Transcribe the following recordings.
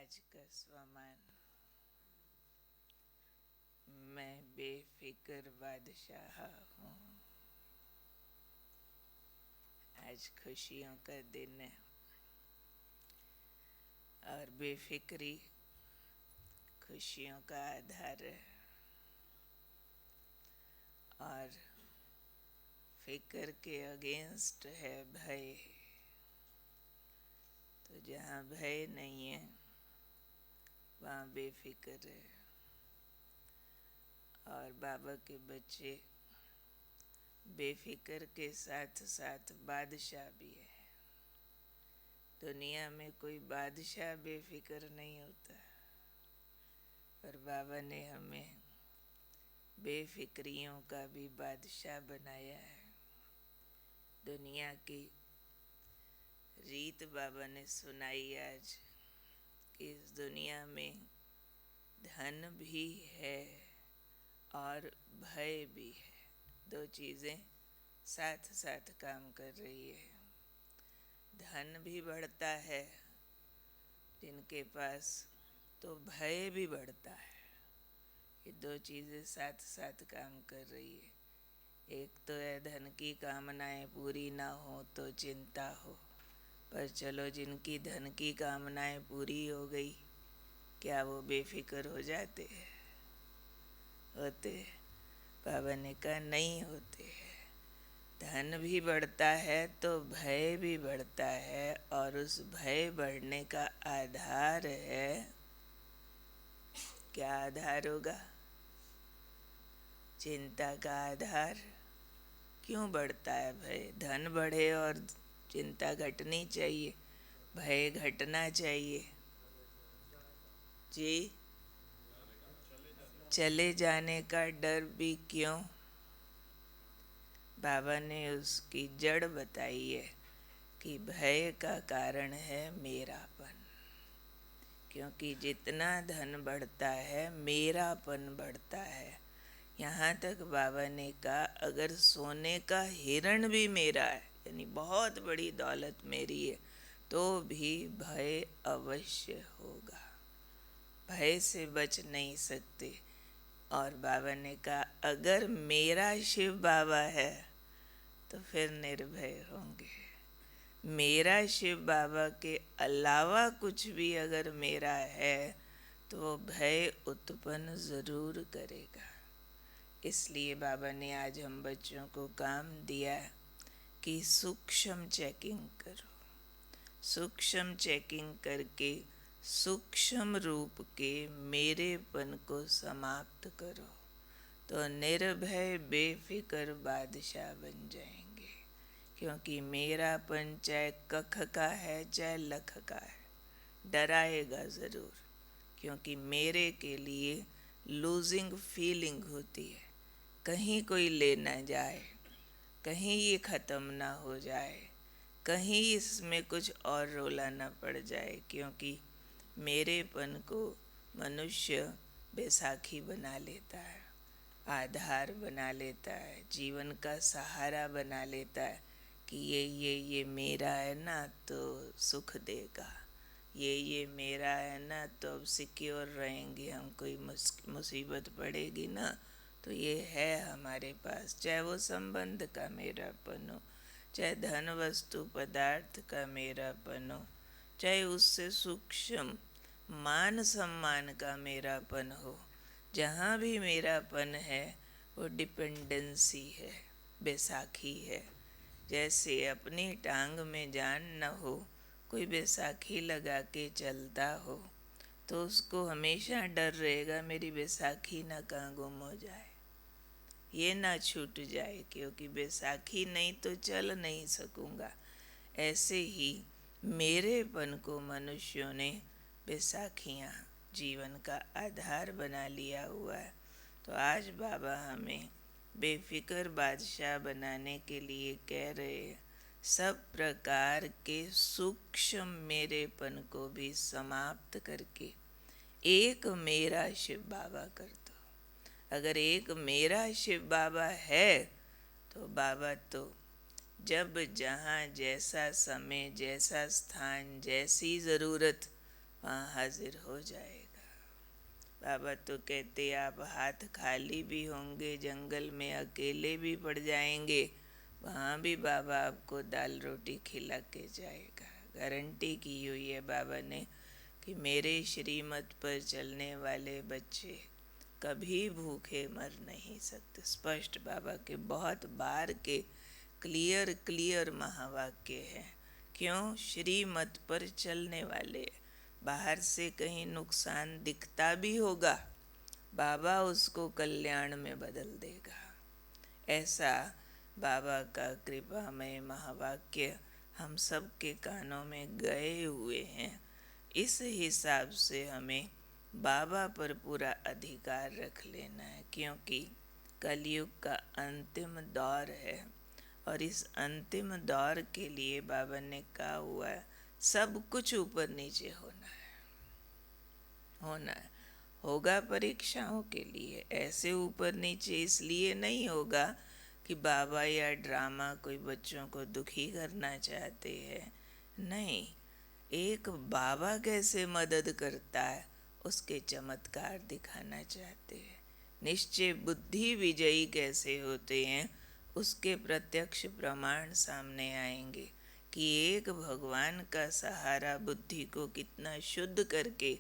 आज का स्वमान। मैं बेफिक्र बादशाह हूँ। आज खुशियों का दिन है और बेफिक्री खुशियों का आधार है। और फिक्र के अगेंस्ट है भय। तो जहाँ भय नहीं है वहाँ बेफिक्र है। और बाबा के बच्चे बेफिक्र के साथ साथ बादशाह भी है। दुनिया में कोई बादशाह बेफिक्र नहीं होता, पर बाबा ने हमें बेफिक्रियों का भी बादशाह बनाया है। दुनिया की रीत बाबा ने सुनाई आज कि इस दुनिया में धन भी है और भय भी है। दो चीज़ें साथ साथ काम कर रही है। धन भी बढ़ता है जिनके पास, तो भय भी बढ़ता है। ये दो चीज़ें साथ साथ काम कर रही है। एक तो है धन की कामनाएं पूरी ना हो तो चिंता हो, पर चलो जिनकी धन की कामनाएं पूरी हो गई, क्या वो बेफिक्र हो जाते हैं? होते? बाबा ने कहा नहीं होते हैं। धन भी बढ़ता है तो भय भी बढ़ता है, और उस भय बढ़ने का आधार है, क्या आधार होगा? चिंता का आधार। क्यों बढ़ता है भय? धन बढ़े और चिंता घटनी चाहिए, भय घटना चाहिए। जी, चले जाने का डर भी क्यों? बाबा ने उसकी जड़ बताई है कि भय का कारण है मेरापन। क्योंकि जितना धन बढ़ता है मेरापन बढ़ता है। यहाँ तक बाबा ने कहा अगर सोने का हिरण भी मेरा है, यानी बहुत बड़ी दौलत मेरी है, तो भी भय अवश्य होगा। भय से बच नहीं सकते। और बाबा ने कहा अगर मेरा शिव बाबा है तो फिर निर्भय होंगे। मेरा शिव बाबा के अलावा कुछ भी अगर मेरा है तो वो भय उत्पन्न ज़रूर करेगा। इसलिए बाबा ने आज हम बच्चों को काम दिया कि सूक्ष्म चेकिंग करो। सूक्ष्म चेकिंग करके सूक्ष्म रूप के मेरेपन को समाप्त करो, तो निर्भय बेफिक्र बादशाह बन जाएंगे। क्योंकि मेरापन चाहे कख का है चाहे लख का है, डराएगा ज़रूर। क्योंकि मेरे के लिए लूजिंग फीलिंग होती है। कहीं कोई ले ना जाए, कहीं ये ख़त्म ना हो जाए, कहीं इसमें कुछ और रोला ना पड़ जाए। क्योंकि मेरेपन को मनुष्य बैसाखी बना लेता है, आधार बना लेता है, जीवन का सहारा बना लेता है कि ये मेरा है ना तो सुख देगा, ये मेरा है ना तो अब सिक्योर रहेंगे हम, कोई मुसीबत पड़ेगी ना तो ये है हमारे पास। चाहे वो संबंध का मेरापन हो, चाहे धन वस्तु पदार्थ का मेरापन हो, चाहे उससे सूक्ष्म मान सम्मान का मेरापन हो, जहाँ भी मेरापन है वो डिपेंडेंसी है, बैसाखी है। जैसे अपनी टांग में जान न हो, कोई बैसाखी लगा के चलता हो, तो उसको हमेशा डर रहेगा मेरी बैसाखी ना कहाँ गुम हो जाए, ये ना छूट जाए, क्योंकि बैसाखी नहीं तो चल नहीं सकूँगा। ऐसे ही मेरेपन को मनुष्यों ने बैसाखियाँ जीवन का आधार बना लिया हुआ है। तो आज बाबा हमें बेफिक्र बादशाह बनाने के लिए कह रहे हैं, सब प्रकार के सूक्ष्म मेरेपन को भी समाप्त करके एक मेरा शिव बाबा कर दो। अगर एक मेरा शिव बाबा है तो बाबा तो जब जहाँ जैसा समय जैसा स्थान जैसी ज़रूरत वहाँ हाजिर हो जाएगा। बाबा तो कहते आप हाथ खाली भी होंगे, जंगल में अकेले भी पड़ जाएंगे, वहाँ भी बाबा आपको दाल रोटी खिला के जाएगा। गारंटी की हुई है बाबा ने कि मेरे श्रीमत पर चलने वाले बच्चे कभी भूखे मर नहीं सकते। स्पष्ट बाबा के बहुत बार के क्लियर क्लियर महावाक्य हैं। क्यों? श्रीमत पर चलने वाले। बाहर से कहीं नुकसान दिखता भी होगा, बाबा उसको कल्याण में बदल देगा। ऐसा बाबा का कृपामय महावाक्य हम सब के कानों में गए हुए हैं। इस हिसाब से हमें बाबा पर पूरा अधिकार रख लेना है, क्योंकि कलयुग का अंतिम दौर है और इस अंतिम दौर के लिए बाबा ने कहा हुआ है सब कुछ ऊपर नीचे होना है। होगा परीक्षाओं के लिए, ऐसे ऊपर नीचे इसलिए नहीं होगा कि बाबा या ड्रामा कोई बच्चों को दुखी करना चाहते हैं। नहीं, एक बाबा कैसे मदद करता है उसके चमत्कार दिखाना चाहते हैं। निश्चय बुद्धि विजयी कैसे होते हैं उसके प्रत्यक्ष प्रमाण सामने आएंगे कि एक भगवान का सहारा बुद्धि को कितना शुद्ध करके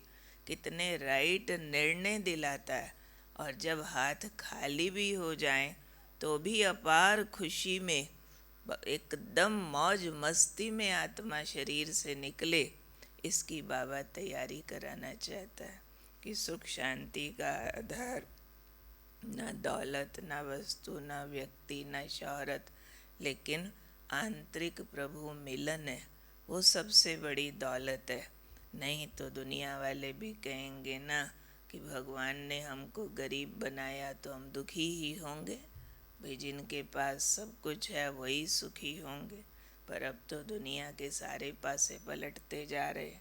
कितने राइट निर्णय दिलाता है, और जब हाथ खाली भी हो जाएं तो भी अपार खुशी में एकदम मौज मस्ती में आत्मा शरीर से निकले, इसकी बाबा तैयारी कराना चाहता है कि सुख शांति का आधार न दौलत, न वस्तु, न व्यक्ति, न शोहरत, लेकिन आंतरिक प्रभु मिलन है, वो सबसे बड़ी दौलत है। नहीं तो दुनिया वाले भी कहेंगे ना कि भगवान ने हमको गरीब बनाया तो हम दुखी ही होंगे। भाई जिनके पास सब कुछ है वही सुखी होंगे। पर अब तो दुनिया के सारे पासे पलटते जा रहे।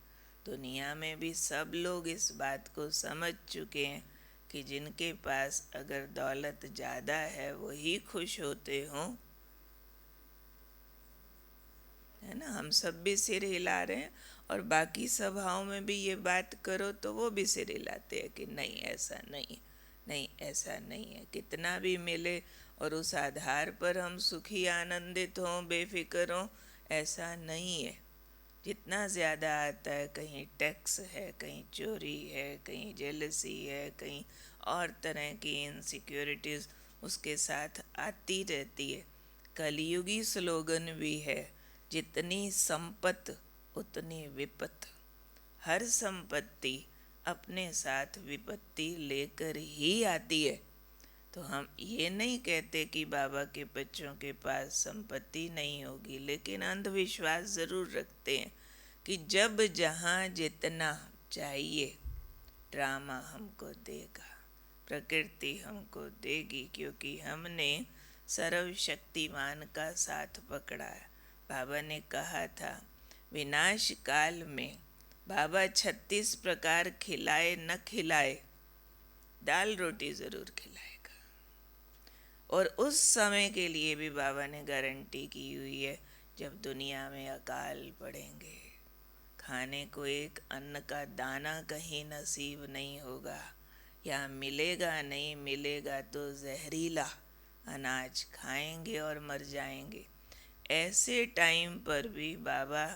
दुनिया में भी सब लोग इस बात को समझ चुके हैं कि जिनके पास अगर दौलत ज़्यादा है वही खुश होते हों, है ना। हम सब भी सिर हिला रहे हैं और बाकी सभाओं में भी ये बात करो तो वो भी सिर हिलाते हैं कि नहीं ऐसा नहीं, नहीं ऐसा नहीं है। कितना भी मिले और उस आधार पर हम सुखी आनंदित हों, बेफिक्र हों, ऐसा नहीं है। जितना ज़्यादा आता है, कहीं टैक्स है, कहीं चोरी है, कहीं जेलसी है, कहीं और तरह की इनसिक्योरिटीज़ उसके साथ आती रहती है। कलयुगी स्लोगन भी है, जितनी संपत्ति उतनी विपत्ति। हर संपत्ति अपने साथ विपत्ति लेकर ही आती है। तो हम ये नहीं कहते कि बाबा के बच्चों के पास संपत्ति नहीं होगी, लेकिन अंधविश्वास ज़रूर रखते हैं कि जब जहाँ जितना चाहिए ड्रामा हमको देगा, प्रकृति हमको देगी, क्योंकि हमने सर्वशक्तिमान का साथ पकड़ा है। बाबा ने कहा था विनाश काल में बाबा 36 प्रकार खिलाए न खिलाए, दाल रोटी ज़रूर खिलाएगा। और उस समय के लिए भी बाबा ने गारंटी की हुई है जब दुनिया में अकाल पड़ेंगे, खाने को एक अन्न का दाना कहीं नसीब नहीं होगा, या मिलेगा नहीं, मिलेगा तो जहरीला अनाज खाएंगे और मर जाएंगे। ऐसे टाइम पर भी बाबा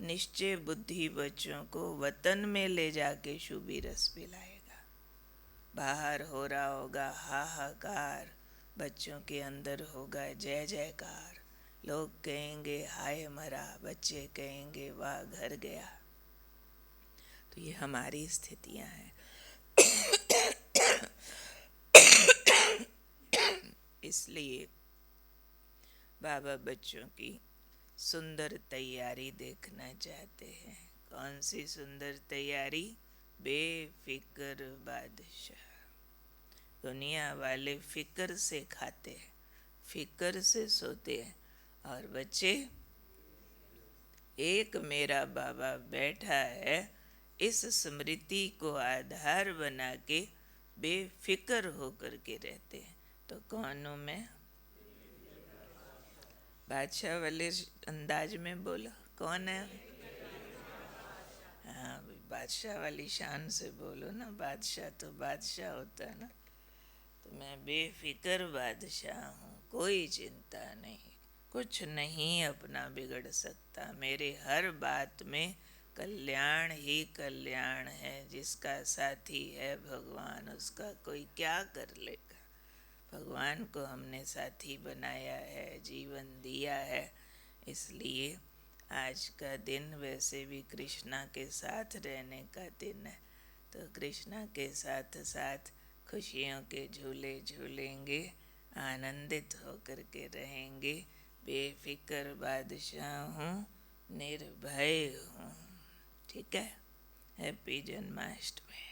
निश्चय बुद्धि बच्चों को वतन में ले जाके शुभी रस पिलाएगा। बाहर हो रहा होगा हाहाकार, बच्चों के अंदर होगा जय जयकार। लोग कहेंगे हाय मरा, बच्चे कहेंगे वाह घर गया। तो ये हमारी स्थितियां हैं। इसलिए बाबा बच्चों की सुंदर तैयारी देखना चाहते हैं। कौन सी सुंदर तैयारी? बेफिक्र बादशाह। दुनिया वाले फिक्र से खाते हैं, फिक्र से सोते हैं, और बच्चे एक मेरा बाबा बैठा है, इस स्मृति को आधार बना के बेफिक्र होकर के रहते हैं। तो कौन हूँ मैं? बादशाह वाले अंदाज में बोला, कौन है? हाँ, बादशाह वाली शान से बोलो ना, बादशाह तो बादशाह होता है ना। तो मैं बेफिक्र बादशाह हूँ, कोई चिंता नहीं, कुछ नहीं अपना बिगड़ सकता, मेरे हर बात में कल्याण ही कल्याण है। जिसका साथी है भगवान, उसका कोई क्या कर लेगा। भगवान को हमने साथी बनाया है, जीवन दिया है, इसलिए आज का दिन वैसे भी कृष्णा के साथ रहने का दिन है। तो कृष्णा के साथ साथ खुशियों के झूले झूलेंगे, आनंदित होकर के रहेंगे। बेफिक्र बादशाह हूँ, निर्भय हूँ। ठीक है। हैप्पी जन्माष्टमी।